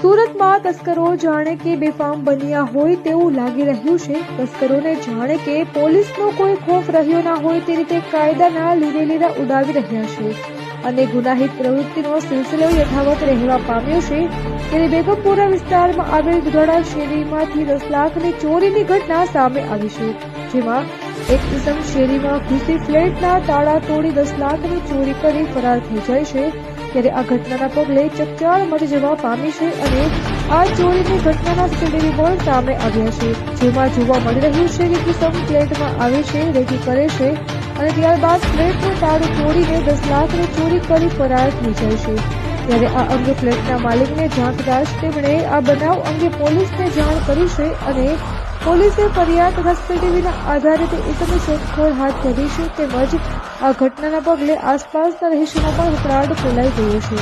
સુરતમાં તસ્કરો જાણે કે બેફામ બન્યા હોય તેવું લાગી રહ્યું છે। તસ્કરોને જાણે કે પોલીસનો કોઈ ખોફ રહ્યો ના હોય તે રીતે કાયદાના લીરેલીરા ઉડાવી રહ્યા છે અને ગુનાહિત પ્રવૃત્તિનો સિલસિલો યથાવત રહેવા પામ્યો છે। ત્યારે બેગમપુરા વિસ્તારમાં આવેલ દુધાળા શેરીમાંથી 10 લાખની ચોરીની ઘટના સામે આવી છે, જેમાં એક ઇસમ શેરીમાં ઘૂસી ફ્લેટના તાળા તોડી 10 લાખની ચોરી કરી ફરાર થઈ જાય છે। ત્યારે આ ઘટનાના પગલે ચકચાર મચી જવા પામી છે અને આ ચોરીની ઘટનાના સીસીટીવી પણ સામે આવ્યા છે, જેમાં જોવા મળી રહ્યું છે કે કિસમ ફ્લેટમાં આવે છે, રેકી કરે છે અને ત્યારબાદ ફ્લેટનું તાળું તોડીને 10 લાખની ચોરી કરી ફરાર થઈ જાય છે। ત્યારે આ અંગે ફ્લેટના માલિકને જાણતા જ તેમણે આ બનાવ અંગે પોલીસને જાણ કરી છે અને પોલીસે ફરિયાદ તથા સીસીટીવીના આધારે તે ઇસમની શોધખોળ હાથ ધરી છે। તેમજ આ ઘટનાના પગલે આસપાસના રહીશોમાં પણ ઉકળાટ ફેલાઈ ગયો છે।